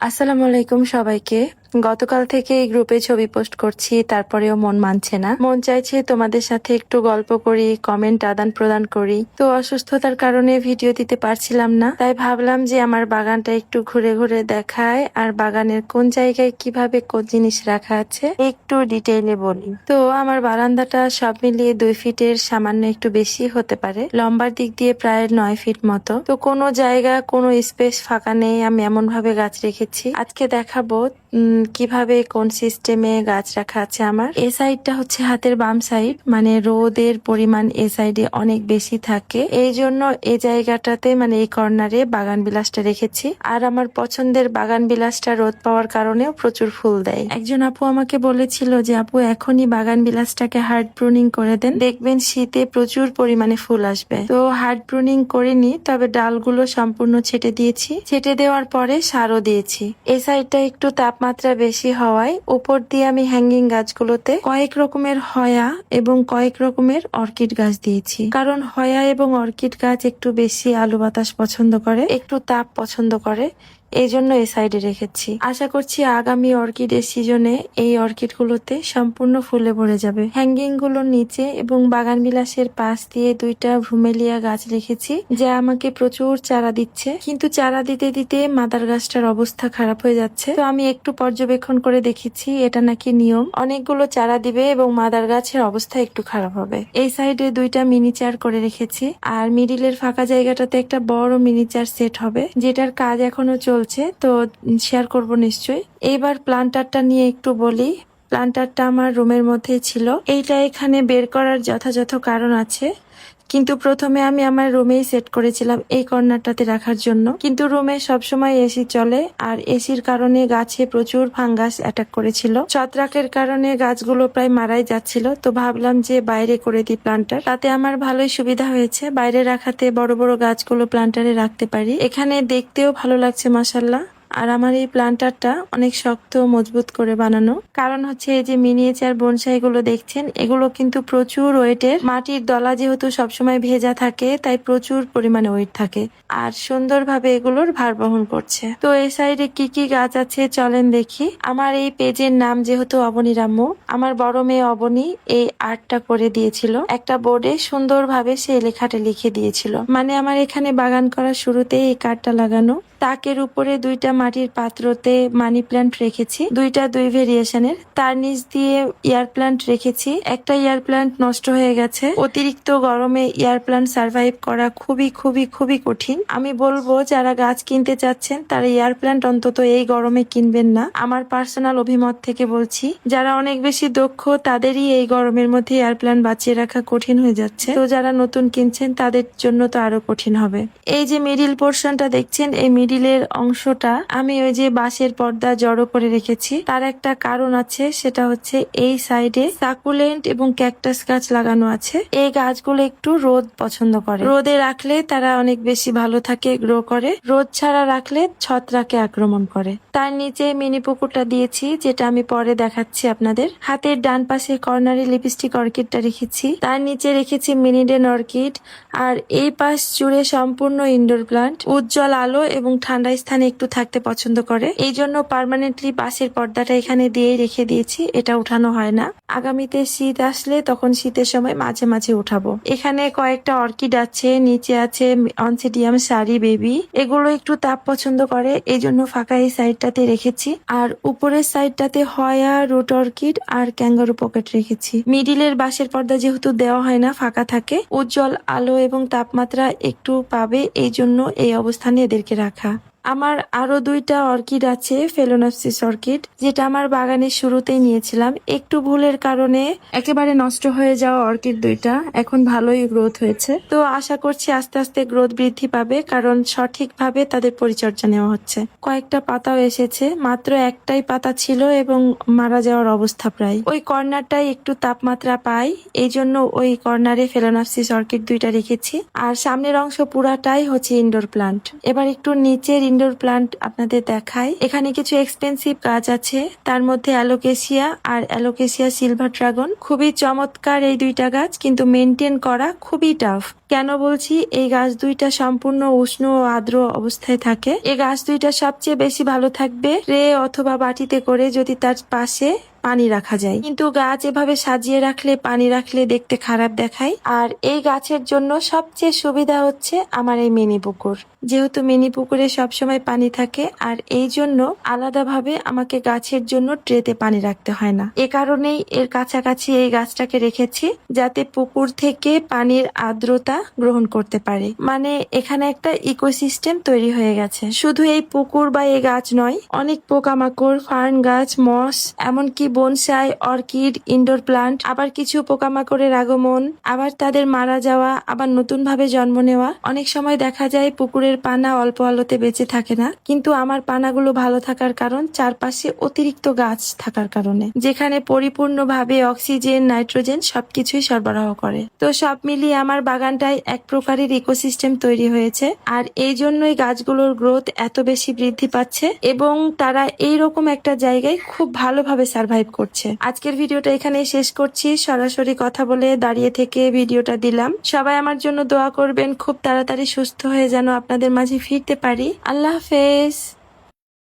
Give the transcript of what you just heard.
আসসালামু আলাইকুম সবাইকে। গতকাল থেকে এই গ্রুপে ছবি পোস্ট করছি, তারপরেও মন মানছে না। মন চাইছে তোমাদের সাথে একটু গল্প করি, কমেন্ট আদান প্রদান করি। তো অসুস্থতার কারণে ভিডিও দিতে পারছিলাম না, তাই ভাবলাম যে আমার বাগানটা একটু ঘুরে ঘুরে দেখায় আর বাগানের কোন জায়গায় কিভাবে কোন জিনিস রাখা আছে একটু ডিটেইলে বলি। তো আমার বারান্দাটা সব মিলিয়ে 2 ফিটের সামান্য একটু বেশি হতে পারে, লম্বার দিক দিয়ে প্রায় 9 ফিট মতো। তো কোনো জায়গা কোনো স্পেস ফাঁকা নেই, আমি এমন ভাবে গাছ রেখেছি। আজকে দেখাবো কিভাবে কোন সিস্টেমে গাছ রাখা আছে আমার। এ সাইডটা হচ্ছে হাতের বাম সাইড, মানে রোদের পরিমাণ এ সাইডে অনেক বেশি থাকে, এই জন্য এই জায়গাটাতে মানে এই কর্নারে বাগান বিলাসটা রেখেছি। আর আমার পছন্দের বাগান বিলাসটা রোদ পাওয়ার কারণেও প্রচুর ফুল দেয়। একজন আপু আমাকে বলেছিল যে আপু এখনই বাগান বিলাসটাকে হার্ড প্রুনিং করে দেন, দেখবেন শীতে প্রচুর পরিমাণে ফুল আসবে। তো হার্ড প্রুনিং করিনি, তবে ডালগুলো সম্পূর্ণ ছেটে দিয়েছি। ছেটে দেওয়ার পরে সারও দিয়েছি। এই সাইডটা একটু তাপমাত্রা বেশি হওয়ায় উপর দিয়ে আমি হ্যাঙ্গিং গাছগুলোতে কয়েক রকমের হয়া এবং কয়েক রকমের অর্কিড গাছ দিয়েছি, কারণ হয়া এবং অর্কিড গাছ একটু বেশি আলো বাতাস পছন্দ করে, একটু তাপ পছন্দ করে, এই জন্য এই সাইডে রেখেছি। আশা করছি আগামী অর্কিডের সিজনে এই অর্কিড গুলোতে সম্পূর্ণ ফুলে ভরে যাবে। হ্যাঙ্গিং গুলোর নিচে এবং বাগান বিলাসের পাশ দিয়ে 2টা ভ্রুমেলিয়া গাছ রেখেছি, যা আমাকে প্রচুর চারা দিচ্ছে, কিন্তু চারা দিতে দিতে মাদার গাছটার অবস্থা খারাপ হয়ে যাচ্ছে। তো আমি একটু পর্যবেক্ষণ করে দেখেছি এটা নাকি নিয়ম, অনেকগুলো চারা দিবে এবং মাদার গাছের অবস্থা একটু খারাপ হবে। এই সাইডে 2টা মিনিচার করে রেখেছি, আর মিডিলের ফাঁকা জায়গাটাতে একটা বড় মিনিচার সেট হবে, যেটার কাজ এখনো চলছে, তো শেয়ার করব নিশ্চয়ই। এইবার প্লান্টারটা নিয়ে একটু বলি। প্লান্টারটা আমার রুমের মধ্যে ছিল, এইটা এখানে বের করার যথাযথ কারণ আছে, কিন্তু প্রথমে আমি আমার রুমেই সেট করেছিলাম এই কর্নারটাতে রাখার জন্য, কিন্তু রুমে সবসময় এসি চলে, আর এসির কারণে গাছে প্রচুর ফাঙ্গাস অ্যাটাক করেছিল। ছত্রাকের কারণে গাছগুলো প্রায় মারাই যাচ্ছিল, তো ভাবলাম যে বাইরে করে দিই প্লান্টার, তাতে আমার ভালোই সুবিধা হয়েছে। বাইরে রাখাতে বড় বড় গাছগুলো প্লান্টারে রাখতে পারি, এখানে দেখতেও ভালো লাগছে মাশাআল্লাহ। আর আমার এই প্লান্টারটা অনেক শক্ত মজবুত করে বানানো, কারণ হচ্ছে এই যে মিনিয়েচার বনসাই গুলো দেখছেন, এগুলো কিন্তু প্রচুর ওয়েটের। মাটির দলা যেহেতু সবসময় ভেজা থাকে, তাই প্রচুর পরিমাণে ওয়েট থাকে, আর সুন্দরভাবে এগুলোর ভার বহন করছে। তো এই সাইডে কি কি গাছ আছে চলেন দেখি। আমার এই পেজের নাম যেহেতু অবনী রাম্মু, আমার বড় মেয়ে অবনী এই আর্টটা করে দিয়েছিল, একটা বোর্ডে সুন্দরভাবে সেই লেখাটা লিখে দিয়েছিল। মানে আমার এখানে বাগান করার শুরুতেই এই কার্ডটা লাগানো। তাকের উপরে 2টা মাটির পাত্রতে মানি প্ল্যান্ট রেখেছি, 2টা 2 ভেরিয়েশনের। তার নিচ দিয়ে এয়ার প্ল্যান্ট রেখেছি, একটা এয়ার প্ল্যান্ট নষ্ট হয়ে গেছে। অতিরিক্ত গরমে এয়ার প্ল্যান্ট সার্ভাইভ করা খুবই খুবই খুবই কঠিন। আমি বলবো যারা গাছ কিনতে চাচ্ছেন তারা এয়ার প্ল্যান্ট অন্তত এই গরমে কিনবেন না, আমার পার্সোনাল অভিমত থেকে বলছি। যারা অনেক বেশি দক্ষ তাদেরই এই গরমের মধ্যে এয়ার প্ল্যান্ট বাঁচিয়ে রাখা কঠিন হয়ে যাচ্ছে, তো যারা নতুন কিনছেন তাদের জন্য তো আরো কঠিন হবে। এই যে মিডিল পোর্শনটা দেখছেন, এই মিডিলের অংশটা আমি ওই যে বাঁশের পর্দা জড়ো করে রেখেছি। তার একটা কারণ আছে, সেটা হচ্ছে এই সাইডে সাকুলেন্ট এবং ক্যাকটাস গাছ লাগানো আছে। এই গাছগুলো একটু রোদ পছন্দ করে, রোদে রাখলে তারা অনেক বেশি ভালো থাকে, গ্রো করে। রোদ ছাড়া রাখলে ছত্রাকে আক্রমণ করে। তার নিচে মিনি পুকুরটা দিয়েছি, যেটা আমি পরে দেখাচ্ছি আপনাদের। হাতের ডান পাশে কর্নারে লিপস্টিক অর্কিডটা রেখেছি, তার নিচে রেখেছি মিনিডেন অর্কিড, আর এই পাশ জুড়ে সম্পূর্ণ ইনডোর প্লান্ট। উজ্জ্বল আলো এবং ঠান্ডা স্থানে একটু থাকতে পছন্দ করে, এই জন্য পার্মানেন্টলি বাঁশের পর্দাটা এখানে দিয়েই রেখে দিয়েছি, এটা উঠানো হয় না। আগামীতে শীত আসলে তখন শীতের সময় মাঝে মাঝে উঠাবো। এখানে কয়েকটা অর্কিড আছে, নিচে আছে অনসিডিয়াম সারি বেবি, এগুলো একটু তাপ পছন্দ করে, এই জন্য ফাঁকা এই সাইডটাতে রেখেছি। আর উপরের সাইডটাতে হয়া, রুট অর্কিড আর ক্যাঙ্গারু পকেট রেখেছি। মিডিলের বাঁশের পর্দা যেহেতু দেওয়া হয় না, ফাঁকা থাকে, উজ্জ্বল আলো এবং তাপমাত্রা একটু পাবে, এই জন্য এই অবস্থানে এদেরকে রাখা। আমার আরো 2টা অর্কিড আছে, ফেলোনপসিস অর্কিড, যেটা আমার বাগানের শুরুতেই নিয়েছিলাম। একটু ভুলের কারণে একেবারে নষ্ট হয়ে যাওয়া অর্কিড 2টা এখন ভালোই গ্রোথ হয়েছে। তো আশা করছি আস্তে আস্তে গ্রোথ বৃদ্ধি পাবে, কারণ সঠিকভাবে তাদের পরিচর্যা নেওয়া হচ্ছে। কয়েকটা পাতাও এসেছে, মাত্র একটাই পাতা ছিল এবং মারা যাওয়ার অবস্থা প্রায়। ওই কর্নারটাই একটু তাপমাত্রা পায়, এই জন্য ওই কর্নারে ফেলোনপসিস অর্কিড 2টা রেখেছি। আর সামনের অংশ পুরাটাই হচ্ছে ইনডোর প্লান্ট। এবার একটু নিচের ইনডোর প্লান্ট আপনাদের দেখাই। এখানে কিছু এক্সপেন্সিভ গাছ আছে, তার মধ্যে অ্যালোকেসিয়া আর অ্যালোকেসিয়া সিলভার ড্রাগন। খুবই চমৎকার এই 2টা গাছ, কিন্তু মেনটেন করা খুবই টাফ। কেন বলছি, এই গাছ দুইটা সম্পূর্ণ উষ্ণ ও আর্দ্র অবস্থায় থাকে। এই গাছ দুইটা সবচেয়ে বেশি ভালো থাকবে ট্রে অথবা বাটিতে করে যদি তার পাশে পানি রাখা যায়, কিন্তু গাছ এভাবে সাজিয়ে রাখলে, পানি রাখলে দেখতে খারাপ দেখায়। আর এই গাছের জন্য সবচেয়ে সুবিধা হচ্ছে আমার এই মিনি পুকুর। যেহেতু মিনি পুকুরে সবসময় পানি থাকে, আর এই জন্য আলাদাভাবে আমাকে গাছের জন্য ট্রেতে পানি রাখতে হয় না। এ কারণেই এর কাছাকাছি এই গাছটাকে রেখেছি, যাতে পুকুর থেকে পানির আর্দ্রতা গ্রহণ করতে পারে। মানে এখানে একটা ইকোসিস্টেম তৈরি হয়ে গেছে। শুধু এই পুকুর বা এই গাছ নয়, অনেক পোকামাকড়, ফার্ন গাছ, মস, এমনকি বনসাই, অর্কিড, ইনডোর প্লান্ট, আবার কিছু পোকামাকড়ের আগমন, আবার তাদের মারা যাওয়া, আবার নতুন ভাবে জন্ম নেওয়া। অনেক সময় দেখা যায় পুকুরের পানা অল্প আলোতে বেঁচে থাকে না, কিন্তু আমার পানাগুলো ভালো থাকার কারণ চারপাশে অতিরিক্ত গাছ থাকার কারণে, যেখানে পরিপূর্ণভাবে অক্সিজেন, নাইট্রোজেন সবকিছুই সরবরাহ করে। তো সব মিলিয়ে আমার বাগানটায় এক প্রকারের ইকোসিস্টেম তৈরি হয়েছে, আর এই জন্যই গাছগুলোর গ্রোথ এত বেশি বৃদ্ধি পাচ্ছে এবং তারা এইরকম একটা জায়গায় খুব ভালোভাবে সার্ভাইভ করছে। আজকের ভিডিওটা এখানে শেষ করছি। সরাসরি কথা বলে দাঁড়িয়ে থেকে ভিডিওটা দিলাম। সবাই আমার জন্য দোয়া করবেন, খুব তাড়াতাড়ি সুস্থ হয়ে যেন আপনাদের মাঝে ফিরতে পারি। আল্লাহ হাফেজ।